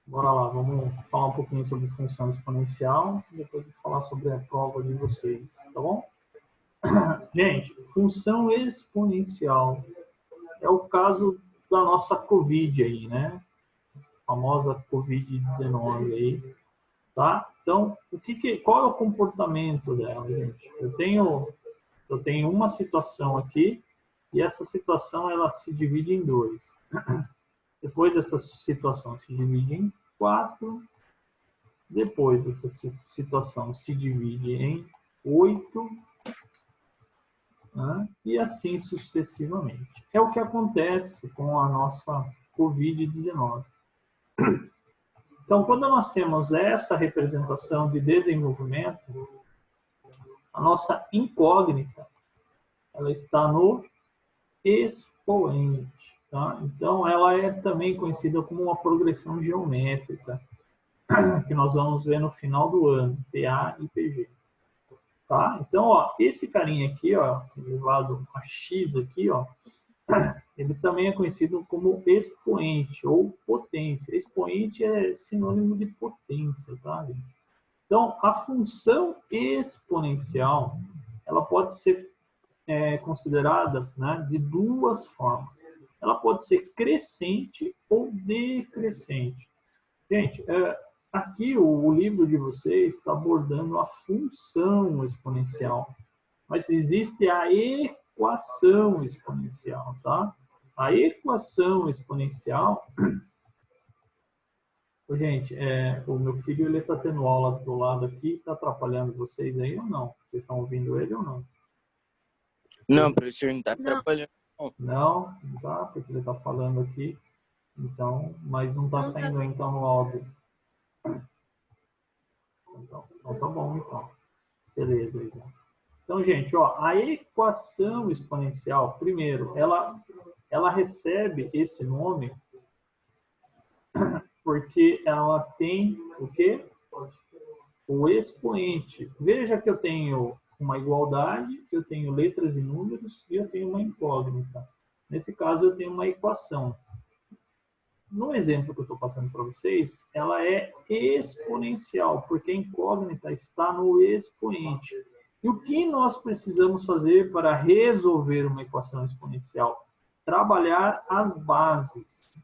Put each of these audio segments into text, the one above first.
Bora lá, vamos falar um pouquinho sobre função exponencial, depois eu vou falar sobre a prova de vocês, tá bom? Gente, função exponencial é o caso da nossa Covid aí, né? A famosa Covid-19 aí, tá? Então, qual é o comportamento dela, gente? Eu tenho uma situação aqui e essa situação ela se divide em dois. Depois essa situação se divide em quatro. Depois essa situação se divide em 8, né? E assim sucessivamente. É o que acontece com a nossa Covid-19. Então, quando nós temos essa representação de desenvolvimento, a nossa incógnita ela está no expoente. Tá? Então, ela é também conhecida como uma progressão geométrica, que nós vamos ver no final do ano, PA e PG. Tá? Então, ó, esse carinha aqui, ó, elevado a x aqui, ó, ele também é conhecido como expoente ou potência. Expoente é sinônimo de potência, tá? Então, a função exponencial, ela pode ser considerada, né, de duas formas. Ela pode ser crescente ou decrescente. Gente, aqui o livro de vocês está abordando a função exponencial, mas existe a equação exponencial, tá? A equação exponencial, gente, o meu filho ele está tendo aula do lado aqui, está atrapalhando vocês aí ou não? Vocês estão ouvindo ele ou não? Não, professor, não está atrapalhando. Não, não tá, porque ele está falando aqui, então, mas não está saindo então no áudio. Então tá bom, então. Beleza, então. Então, gente, ó, a equação exponencial, primeiro, ela recebe esse nome porque ela tem o quê? O expoente. Veja que eu tenho uma igualdade, eu tenho letras e números e eu tenho uma incógnita. Nesse caso, eu tenho uma equação. No exemplo que eu estou passando para vocês, ela é exponencial, porque a incógnita está no expoente. E o que nós precisamos fazer para resolver uma equação exponencial? Trabalhar as bases.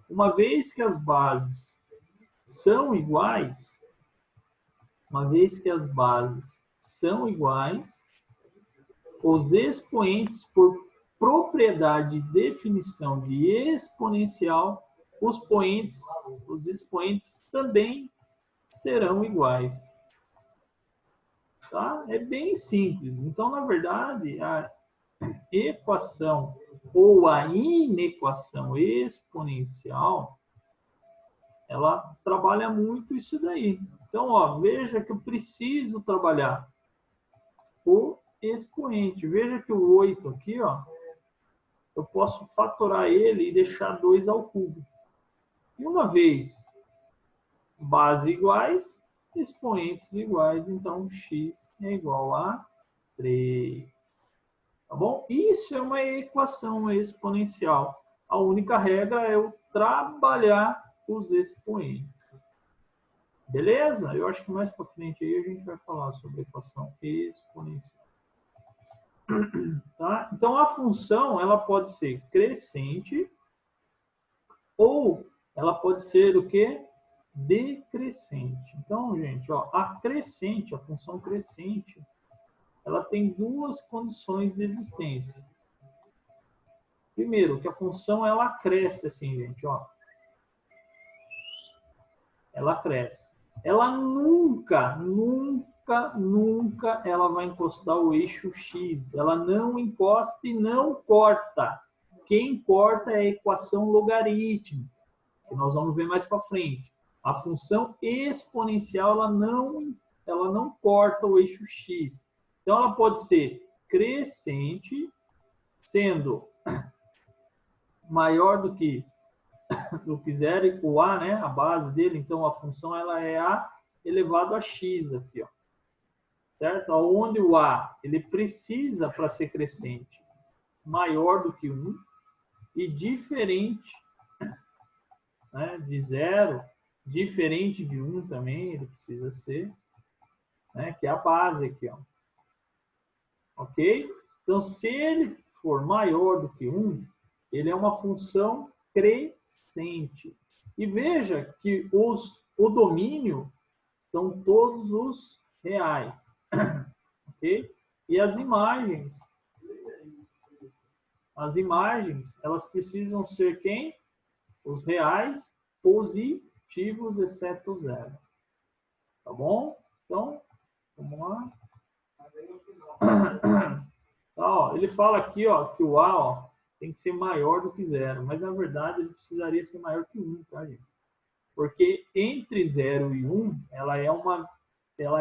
Uma vez que as bases são iguais, os expoentes, por propriedade de definição de exponencial, os expoentes também serão iguais. Tá? É bem simples. Então, na verdade, a equação ou a inequação exponencial, ela trabalha muito isso daí. Então, ó, veja que eu preciso trabalhar o expoente. Veja que o 8 aqui, ó, eu posso fatorar ele e deixar 2 ao cubo. E uma vez base iguais, expoentes iguais, então x é igual a 3. Tá bom? Isso é uma equação exponencial. A única regra é eu trabalhar os expoentes. Beleza? Eu acho que mais para frente aí a gente vai falar sobre equação exponencial. Tá? Então, a função ela pode ser crescente ou ela pode ser o quê? Decrescente. Então, gente, ó, a crescente, a função crescente, ela tem duas condições de existência. Primeiro, que a função ela cresce assim, gente, ó. Ela cresce. Ela nunca ela vai encostar o eixo X. Ela não encosta e não corta. Quem corta é a equação logarítmica, que nós vamos ver mais para frente. A função exponencial, ela não corta o eixo X. Então, ela pode ser crescente, sendo maior do que zero e o a, né, a base dele, então a função ela é a elevado a x aqui, ó. Certo? Onde o a, ele precisa para ser crescente maior do que 1 e diferente, né, de diferente de 1 também, ele precisa ser, né, que é a base aqui, ó. Ok? Então, se ele for maior do que 1, ele é uma função crescente. E veja que o domínio são todos os reais. Ok? E as imagens, elas precisam ser quem? Os reais positivos, exceto 0. Tá bom? Então, vamos lá. Tá, ó, ele fala aqui, ó, que o A, ó, tem que ser maior do que 0, mas na verdade ele precisaria ser maior que 1, tá, gente? Porque entre 0 e 1, ela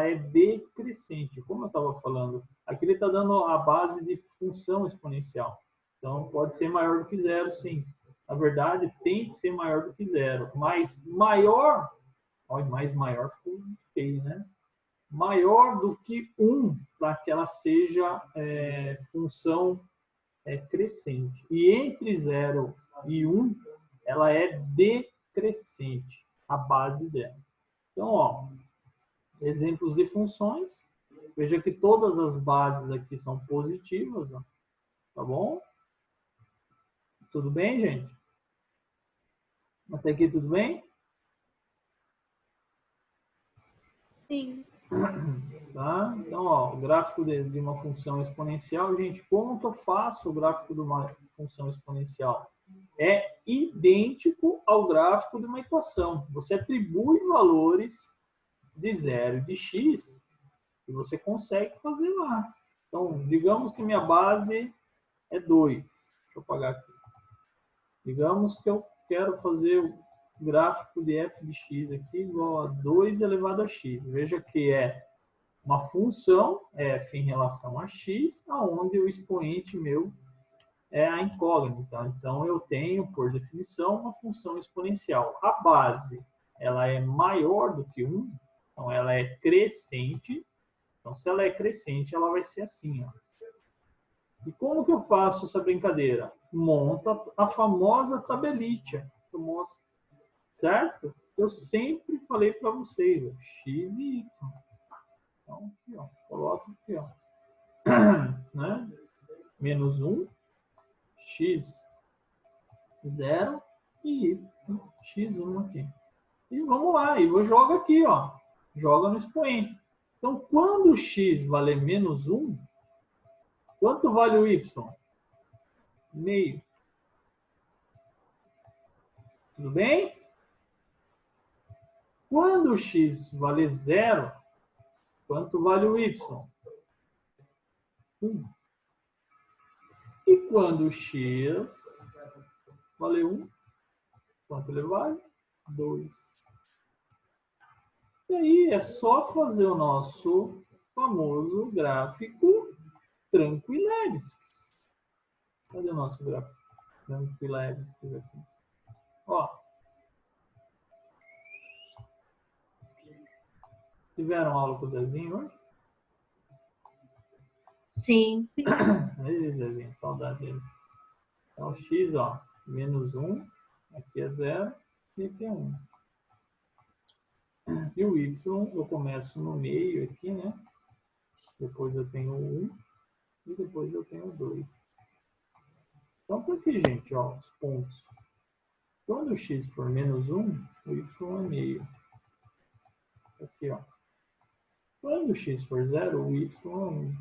é decrescente. Como eu estava falando, aqui ele está dando a base de função exponencial. Então, pode ser maior do que 0, sim. Na verdade, tem que ser maior do que 0. Mas maior, olha, mais maior ficou feio, né? Maior do que 1, para que ela seja função crescente. E entre 0 e 1, ela é decrescente, a base dela. Então, ó, exemplos de funções. Veja que todas as bases aqui são positivas, ó, tá bom? Tudo bem, gente? Até aqui tudo bem? Sim. Tá? Então, ó, o gráfico de uma função exponencial, gente, como que eu faço o gráfico de uma função exponencial? É idêntico ao gráfico de uma equação. Você atribui valores de 0 e de x e você consegue fazer lá. Então, digamos que minha base é 2. Deixa eu apagar aqui. Digamos que eu quero fazer o gráfico de f de x aqui igual a 2 elevado a x. Veja que é uma função f em relação a x, aonde o expoente meu é a incógnita. Então, eu tenho, por definição, uma função exponencial. A base, ela é maior do que 1, então ela é crescente. Então, se ela é crescente, ela vai ser assim, ó. E como que eu faço essa brincadeira? Monta a famosa tabelite, certo? Eu sempre falei para vocês, ó, x e y. Então, aqui, ó, coloco aqui, ó. Né? Menos 1, x 0 e x1 aqui. E vamos lá, e eu jogo aqui, ó. Joga no expoente. Então, quando o x valer menos 1, quanto vale o y? Meio. Tudo bem? Quando o x valer 0, quanto vale o y? 1. E quando o x vale 1, quanto ele vale? 2. E aí é só fazer o nosso famoso gráfico Tranquilevski. Cadê o nosso gráfico Tranquilevski aqui? Ó. Tiveram aula com o Zezinho hoje? Sim. Aí, Zezinho, saudade dele. Então, x, ó, menos 1, aqui é 0 e aqui é 1. E o y, eu começo no meio aqui, né? Depois eu tenho 1 e depois eu tenho 2. Então, por que, gente, ó, os pontos? Quando o x for menos 1, o y é meio. Aqui, ó. Quando o x for 0, o y é 1.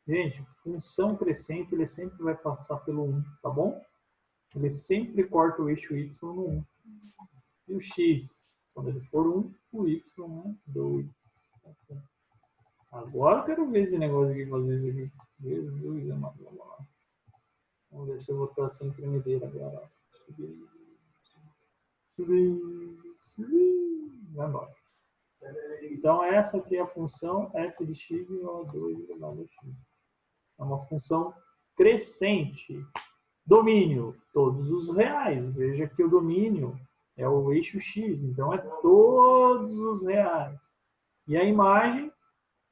Gente, função crescente, ele sempre vai passar pelo 1, tá bom? Ele sempre corta o eixo y no 1. E o x, quando ele for 1, o y é 2. Agora eu quero ver esse negócio aqui, fazer isso aqui. Jesus, amado, vamos lá. Vamos ver se eu vou estar sem tremedeira agora. Subir. Vai embora. Então, essa aqui é a função f de x igual a 2 elevado a x. É uma função crescente. Domínio, todos os reais. Veja que o domínio é o eixo x, então é todos os reais. E a imagem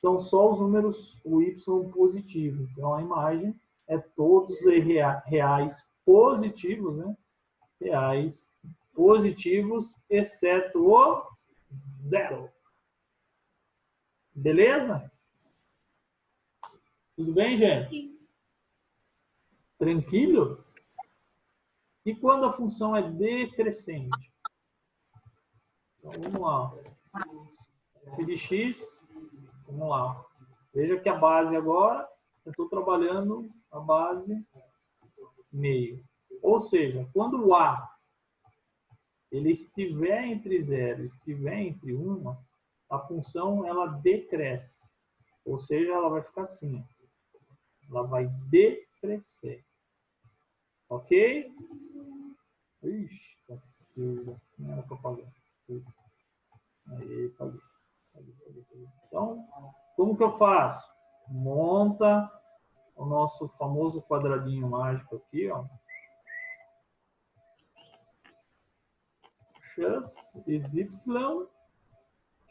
são só os números, o y positivo. Então, a imagem é todos os reais positivos, né? Reais positivos, exceto o 0. Beleza? Tudo bem, gente? Sim. Tranquilo? E quando a função é decrescente? Então, vamos lá. F de x, vamos lá. Veja que a base agora, eu estou trabalhando a base meio. Ou seja, quando o A ele estiver entre 0 e estiver entre 1, a função ela decresce. Ou seja, ela vai ficar assim. Ela vai decrescer. Ok? Ixi, cacilda. Não era para pagar. Aí, paguei. Então, como que eu faço? Monta o nosso famoso quadradinho mágico aqui, ó. X is y,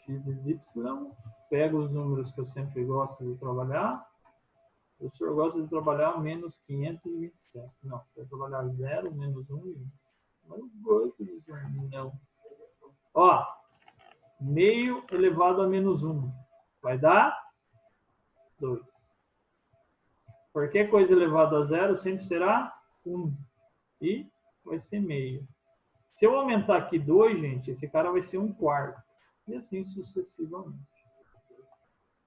x is y. Pega os números que eu sempre gosto de trabalhar. O senhor gosta de trabalhar menos 527. Não, vai trabalhar 0, menos 1 e 1. Mas eu gosto disso. Não. Ó, meio elevado a menos 1. Vai dar 2. Qualquer coisa elevada a 0 sempre será 1. E vai ser meio. Se eu aumentar aqui 2, gente, esse cara vai ser 1/4. E assim sucessivamente.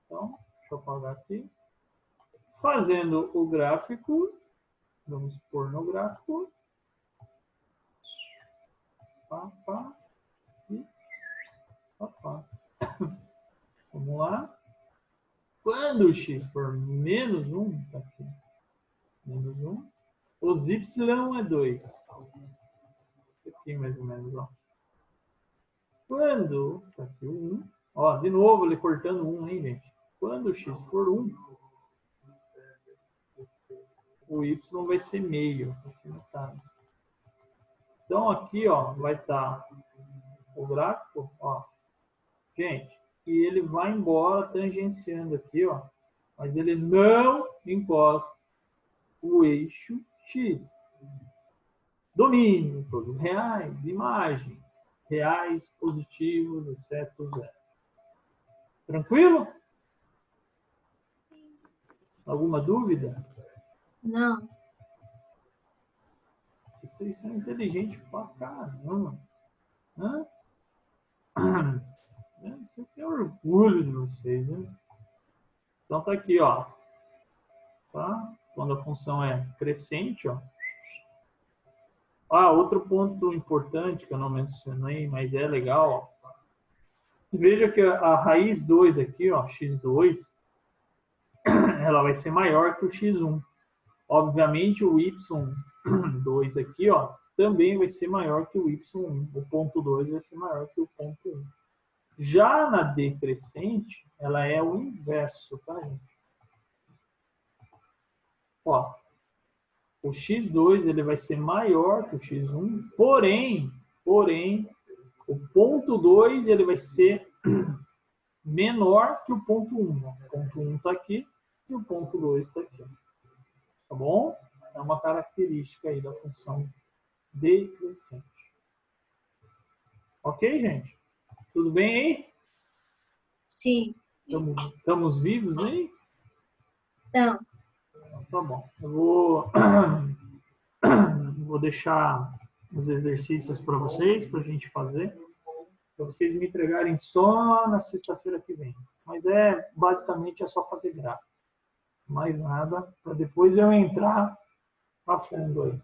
Então, deixa eu apagar aqui. Fazendo o gráfico, vamos pôr no gráfico. Pá, pá, e pá, pá. Vamos lá. Quando o x for menos 1, tá aqui, menos 1, os y é 2. Aqui mais ou menos, ó. Quando, tá aqui o 1, ó, de novo ele cortando 1, hein, gente? Quando o x for 1, o y vai ser meio, vai ser metade. Então aqui, ó, vai estar o gráfico, ó, gente, e ele vai embora tangenciando aqui, ó, mas ele não encosta o eixo X. Domínio, todos reais, imagem, reais, positivos, exceto 0. Tranquilo? Alguma dúvida? Não. Vocês são inteligentes pra caramba. Hã? Isso aqui é orgulho de vocês, né? Então tá aqui, ó. Tá? Quando a função é crescente, ó. Ah, outro ponto importante que eu não mencionei, mas é legal, ó. Veja que a raiz 2 aqui, ó, x2, ela vai ser maior que o x1. Obviamente o y2 aqui, ó, também vai ser maior que o y1. O ponto 2 vai ser maior que o ponto 1. Já na decrescente, ela é o inverso, tá, gente? Ó, o x2 ele vai ser maior que o x1, porém, o ponto 2 ele vai ser menor que o ponto 1. O ponto 1 está aqui e o ponto 2 está aqui. Tá bom? É uma característica aí da função decrescente. Ok, gente? Tudo bem aí? Sim. Estamos vivos aí? Não. Tá bom. Eu vou deixar os exercícios para vocês, para a gente fazer, para vocês me entregarem só na sexta-feira que vem. Mas basicamente é só fazer gráfico. Mais nada, para depois eu entrar a fundo aí.